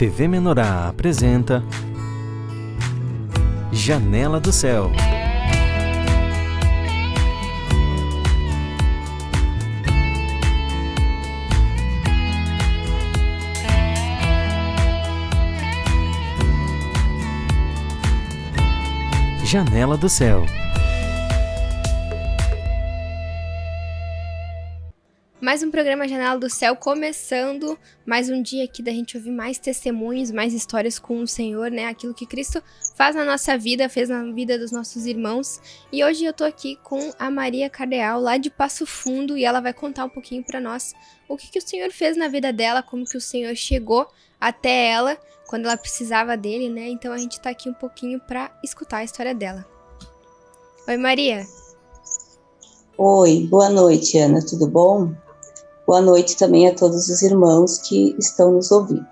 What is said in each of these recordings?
TV Menorá apresenta Janela do Céu. Janela do Céu. Mais um programa Janela do Céu começando, mais um dia aqui da gente ouvir mais testemunhos, mais histórias com o Senhor, né? Aquilo que Cristo faz na nossa vida, fez na vida dos nossos irmãos. E hoje eu tô aqui com a Maria Cardeal, lá de Passo Fundo, e ela vai contar um pouquinho pra nós o que o Senhor fez na vida dela, como que o Senhor chegou até ela, quando ela precisava dele, né? Então a gente tá aqui um pouquinho pra escutar a história dela. Oi, Maria. Oi, boa noite, Ana, tudo bom? Boa noite também a todos os irmãos que estão nos ouvindo.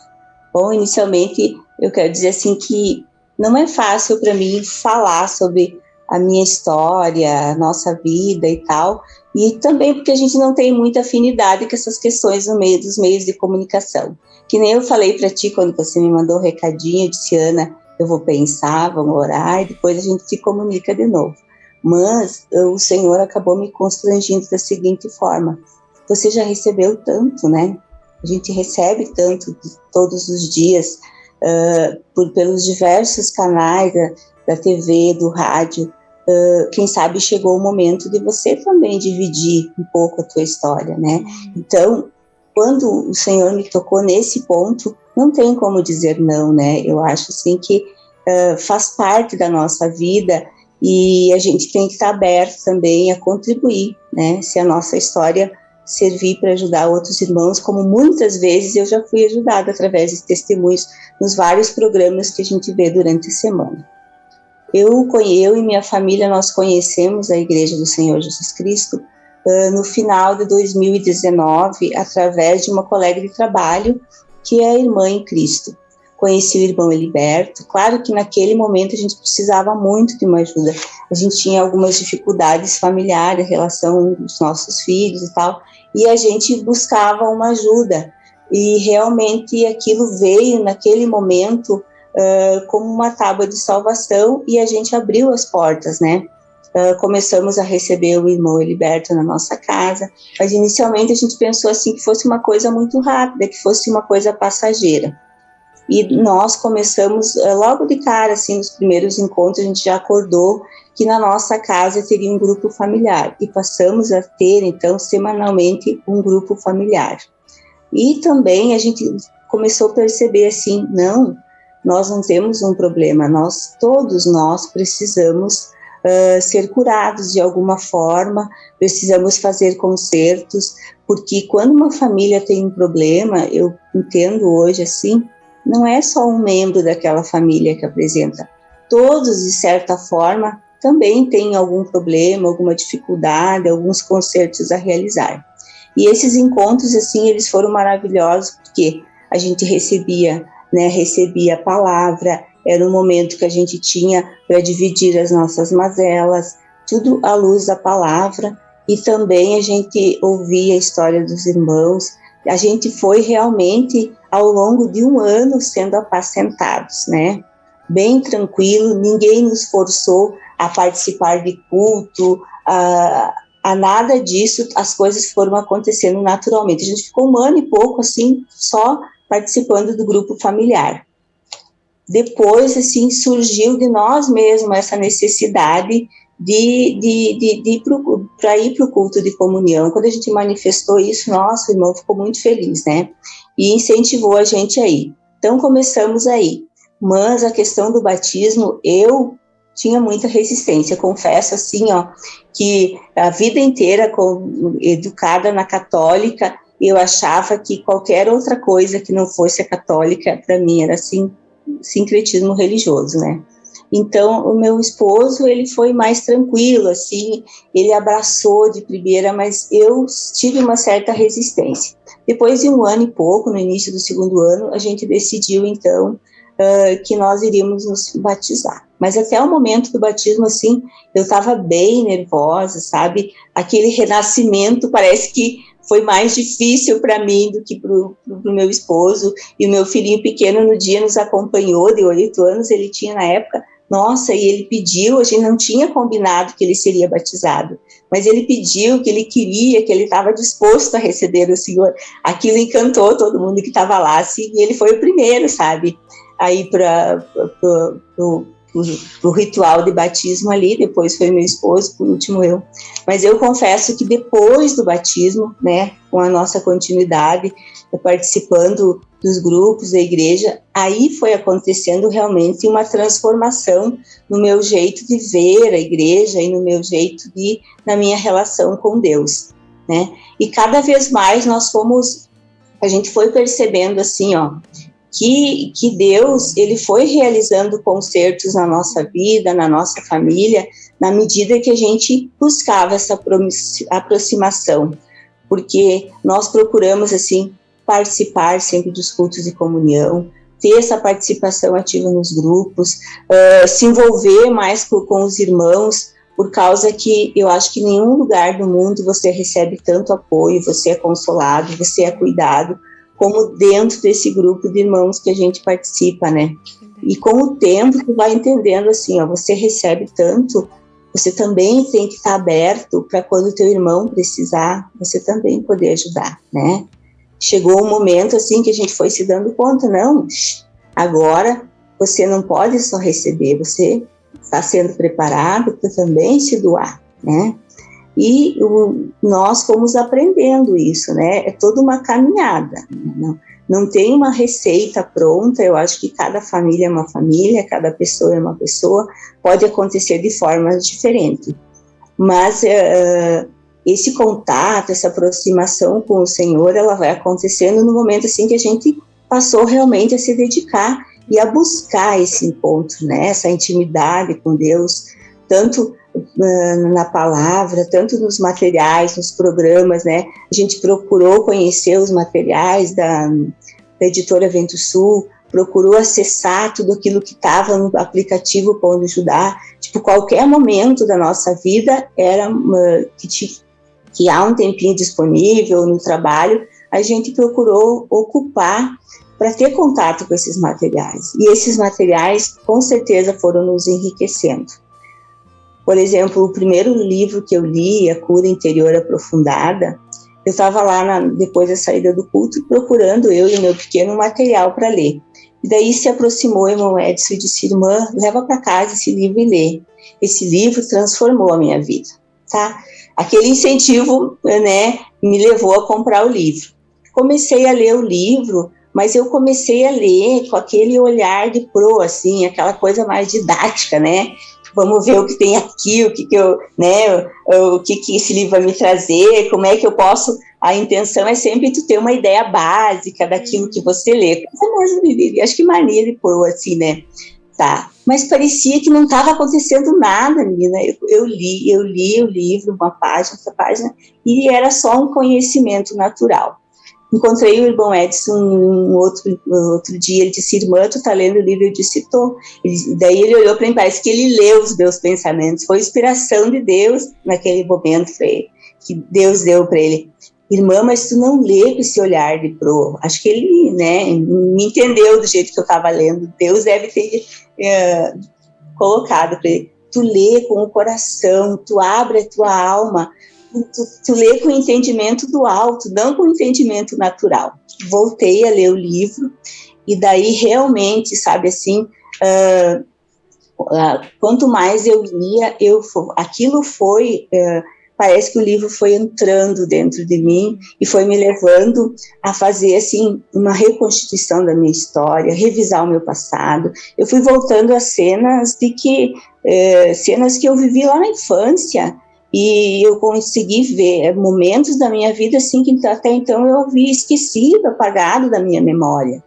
Bom, inicialmente eu quero dizer assim que não é fácil para mim falar sobre a minha história, a nossa vida e tal, e também porque a gente não tem muita afinidade com essas questões no meio dos meios de comunicação. Que nem eu falei para ti quando você me mandou o recadinho, eu disse, Ana, eu vou pensar, vamos orar e depois a gente se comunica de novo. Mas o Senhor acabou me constrangindo da seguinte forma: você já recebeu tanto, né? A gente recebe tanto todos os dias, pelos diversos canais da TV, do rádio. Quem sabe chegou o momento de você também dividir um pouco a tua história, né? Então, quando o Senhor me tocou nesse ponto, não tem como dizer não, né? Eu acho assim que faz parte da nossa vida e a gente tem que estar aberto também a contribuir, né? Se a nossa história servir para ajudar outros irmãos, como muitas vezes eu já fui ajudada através de testemunhos nos vários programas que a gente vê durante a semana. Eu e minha família, nós conhecemos a Igreja do Senhor Jesus Cristo no final de 2019, através de uma colega de trabalho, que é a irmã em Cristo. Conheci o irmão Eliberto. Claro que naquele momento a gente precisava muito de uma ajuda. A gente tinha algumas dificuldades familiares em relação aos nossos filhos e tal, e a gente buscava uma ajuda. E realmente aquilo veio naquele momento como uma tábua de salvação e a gente abriu as portas, né? Começamos a receber o irmão Eliberto na nossa casa, mas inicialmente a gente pensou assim que fosse uma coisa muito rápida, que fosse uma coisa passageira. E nós começamos, logo de cara, assim, nos primeiros encontros, a gente já acordou que na nossa casa teria um grupo familiar. E passamos a ter, então, semanalmente, um grupo familiar. E também a gente começou a perceber, assim, não, nós não temos um problema, todos nós precisamos ser curados de alguma forma, precisamos fazer consertos, porque quando uma família tem um problema, eu entendo hoje, assim, não é só um membro daquela família que apresenta. Todos, de certa forma, também têm algum problema, alguma dificuldade, alguns consertos a realizar. E esses encontros, assim, eles foram maravilhosos, porque a gente recebia a palavra, era um momento que a gente tinha para dividir as nossas mazelas, tudo à luz da palavra, e também a gente ouvia a história dos irmãos. A gente foi realmente, ao longo de um ano, sendo apacentados, né? Bem tranquilo, ninguém nos forçou a participar de culto, a nada disso, as coisas foram acontecendo naturalmente. A gente ficou um ano e pouco, assim, só participando do grupo familiar. Depois, assim, surgiu de nós mesmos essa necessidade para ir para o culto de comunhão. Quando a gente manifestou isso, nossa, o irmão ficou muito feliz, né? E incentivou a gente a ir. Então, começamos aí. Mas a questão do batismo, eu tinha muita resistência. Confesso, assim, que a vida inteira, educada na católica, eu achava que qualquer outra coisa que não fosse a católica, para mim, era, assim, sincretismo religioso, né? Então, o meu esposo, ele foi mais tranquilo, assim, ele abraçou de primeira, mas eu tive uma certa resistência. Depois de um ano e pouco, no início do segundo ano, a gente decidiu, então, que nós iríamos nos batizar. Mas até o momento do batismo, assim, eu estava bem nervosa, sabe? Aquele renascimento parece que foi mais difícil para mim do que para o meu esposo. E o meu filhinho pequeno no dia nos acompanhou, de 8 anos, ele tinha na época, nossa, e ele pediu, a gente não tinha combinado que ele seria batizado, mas ele pediu, que ele queria, que ele estava disposto a receber o Senhor. Aquilo encantou todo mundo que estava lá, assim, e ele foi o primeiro, sabe, aí para o ritual de batismo ali, depois foi meu esposo, por último eu. Mas eu confesso que depois do batismo, né, com a nossa continuidade, participando dos grupos da igreja, aí foi acontecendo realmente uma transformação no meu jeito de ver a igreja e no meu jeito de, na minha relação com Deus, né? E cada vez mais a gente foi percebendo assim, ó, que Deus, ele foi realizando concertos na nossa vida, na nossa família, na medida que a gente buscava essa aproximação, porque nós procuramos, assim, participar sempre dos cultos de comunhão, ter essa participação ativa nos grupos, se envolver mais com os irmãos, por causa que eu acho que em nenhum lugar do mundo você recebe tanto apoio, você é consolado, você é cuidado, como dentro desse grupo de irmãos que a gente participa, né? E com o tempo tu vai entendendo assim, ó, você recebe tanto, você também tem que estar aberto para quando o teu irmão precisar, você também poder ajudar, né? Chegou um momento assim que a gente foi se dando conta, não, agora você não pode só receber, você está sendo preparado para também se doar, né? E nós fomos aprendendo isso, né? É toda uma caminhada, não tem uma receita pronta. Eu acho que cada família é uma família, cada pessoa é uma pessoa, pode acontecer de formas diferentes, mas esse contato, essa aproximação com o Senhor, ela vai acontecendo no momento assim que a gente passou realmente a se dedicar e a buscar esse encontro, né? Essa intimidade com Deus, tanto na palavra, tanto nos materiais, nos programas, né? A gente procurou conhecer os materiais da editora Vento Sul, procurou acessar tudo aquilo que estava no aplicativo Pão de Judá. Tipo, qualquer momento da nossa vida era que há um tempinho disponível no trabalho, a gente procurou ocupar para ter contato com esses materiais. E esses materiais, com certeza, foram nos enriquecendo. Por exemplo, o primeiro livro que eu li, A Cura Interior Aprofundada, eu estava lá, depois da saída do culto, procurando, eu e o meu pequeno, material para ler. E daí se aproximou o irmão Edson e disse, irmã, leva para casa esse livro e lê. Esse livro transformou a minha vida, tá? Aquele incentivo, né, me levou a comprar o livro. Comecei a ler o livro, mas eu comecei a ler com aquele olhar de pro, assim, aquela coisa mais didática, né? Vamos ver o que tem aqui, o que esse livro vai me trazer, como é que eu posso... A intenção é sempre tu ter uma ideia básica daquilo que você lê. Acho que mania de pro, assim, né? Tá. Mas parecia que não estava acontecendo nada, menina. Eu li o livro, uma página, outra página, e era só um conhecimento natural. Encontrei o irmão Edson um outro dia, ele disse, irmã, tu tá lendo o livro? Eu disse, tô. Daí ele olhou para mim, parece que ele leu os meus pensamentos, foi inspiração de Deus naquele momento, que Deus deu para ele. Irmã, mas tu não lê com esse olhar de pro. Acho que ele, né, me entendeu do jeito que eu estava lendo. Deus deve ter colocado para ele. Tu lê com o coração, tu abre a tua alma, tu lê com o entendimento do alto, não com o entendimento natural. Voltei a ler o livro, e daí realmente, sabe assim, quanto mais eu lia, aquilo foi... parece que o livro foi entrando dentro de mim e foi me levando a fazer, assim, uma reconstituição da minha história, revisar o meu passado. Eu fui voltando a cenas que eu vivi lá na infância, e eu consegui ver momentos da minha vida, assim, que até então eu havia esquecido, apagado da minha memória.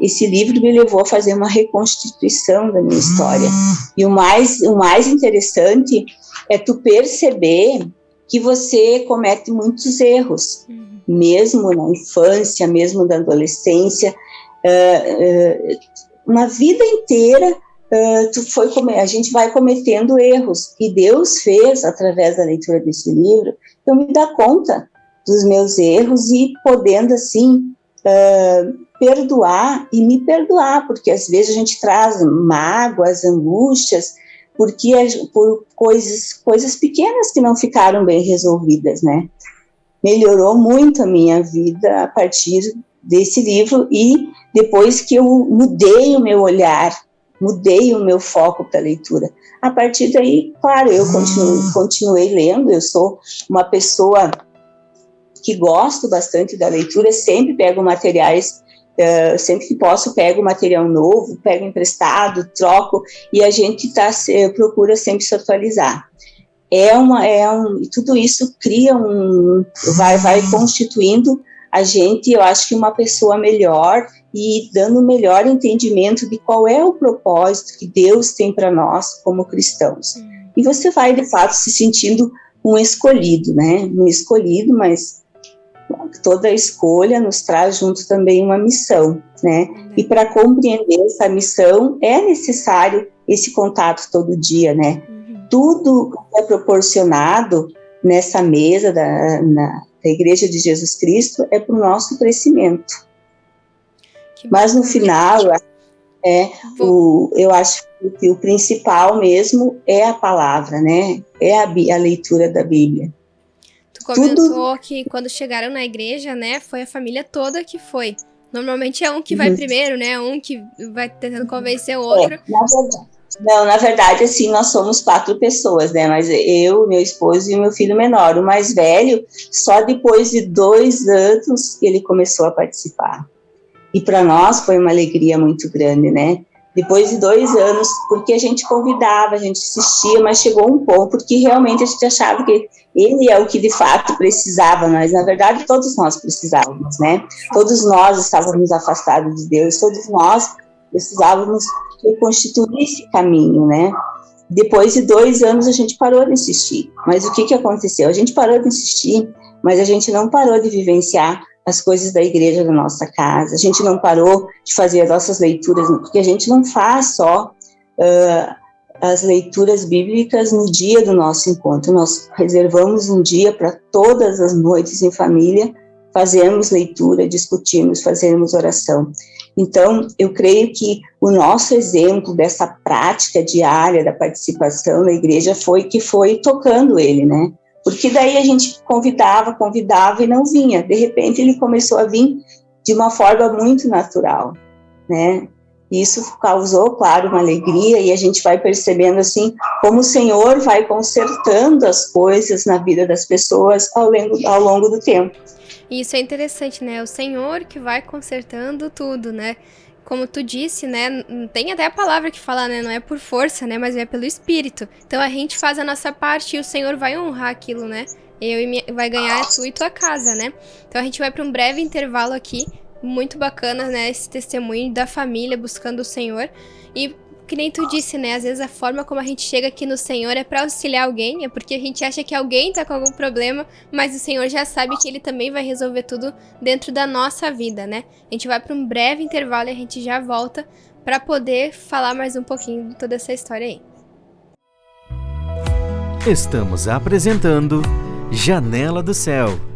Esse livro me levou a fazer uma reconstituição da minha história. E o mais interessante é tu perceber que você comete muitos erros, mesmo na infância, mesmo na adolescência, uma vida inteira a gente vai cometendo erros, e Deus fez, através da leitura desse livro, eu me dar conta dos meus erros e podendo, assim, perdoar e me perdoar, porque às vezes a gente traz mágoas, angústias, por coisas pequenas que não ficaram bem resolvidas, né? Melhorou muito a minha vida a partir desse livro e depois que eu mudei o meu olhar, mudei o meu foco para a leitura. A partir daí, claro, eu continuei lendo, eu sou uma pessoa que gosto bastante da leitura, sempre pego materiais, sempre que posso pego material novo, pego emprestado, troco, e a gente procura sempre se atualizar. Tudo isso cria vai constituindo a gente, eu acho que uma pessoa melhor e dando um melhor entendimento de qual é o propósito que Deus tem para nós como cristãos. E você vai, de fato, se sentindo um escolhido, né? Um escolhido, mas toda escolha nos traz junto também uma missão, né? E para compreender essa missão é necessário esse contato todo dia, né? Tudo que é proporcionado nessa mesa da Igreja de Jesus Cristo é para o nosso crescimento. Mas no final, eu acho que o principal mesmo é a palavra, né? É a leitura da Bíblia. Tu comentou que quando chegaram na igreja, né, foi a família toda que foi. Normalmente é um que vai primeiro, né? Um que vai tentando convencer o outro. Na verdade, assim, nós somos 4 pessoas, né? Mas eu, meu esposo e o meu filho menor. O mais velho, só depois de 2 anos ele começou a participar. E para nós foi uma alegria muito grande, né? Depois de 2 anos, porque a gente convidava, a gente assistia, mas chegou um ponto porque realmente a gente achava que ele é o que de fato precisava, mas na verdade todos nós precisávamos, né? Todos nós estávamos afastados de Deus, todos nós precisávamos reconstituir esse caminho, né? Depois de 2 anos a gente parou de insistir, mas o que aconteceu? A gente parou de insistir, mas a gente não parou de vivenciar as coisas da igreja da nossa casa, a gente não parou de fazer as nossas leituras, porque a gente não faz só as leituras bíblicas no dia do nosso encontro, nós reservamos um dia para todas as noites em família, fazermos leitura, discutirmos, fazermos oração. Então, eu creio que o nosso exemplo dessa prática diária da participação na igreja foi tocando ele, né? Porque daí a gente convidava e não vinha. De repente ele começou a vir de uma forma muito natural, né? Isso causou, claro, uma alegria e a gente vai percebendo assim como o Senhor vai consertando as coisas na vida das pessoas ao longo do tempo. Isso é interessante, né? O Senhor que vai consertando tudo, né? Como tu disse, né? Tem até a palavra que fala, né? Não é por força, né? Mas é pelo Espírito. Então a gente faz a nossa parte e o Senhor vai honrar aquilo, né? Vai ganhar tu e tua casa, né? Então a gente vai para um breve intervalo aqui. Muito bacana, né? Esse testemunho da família buscando o Senhor. E que nem tu disse, né? Às vezes a forma como a gente chega aqui no Senhor é para auxiliar alguém, é porque a gente acha que alguém tá com algum problema, mas o Senhor já sabe que Ele também vai resolver tudo dentro da nossa vida, né? A gente vai para um breve intervalo e a gente já volta para poder falar mais um pouquinho de toda essa história aí. Estamos apresentando Janela do Céu.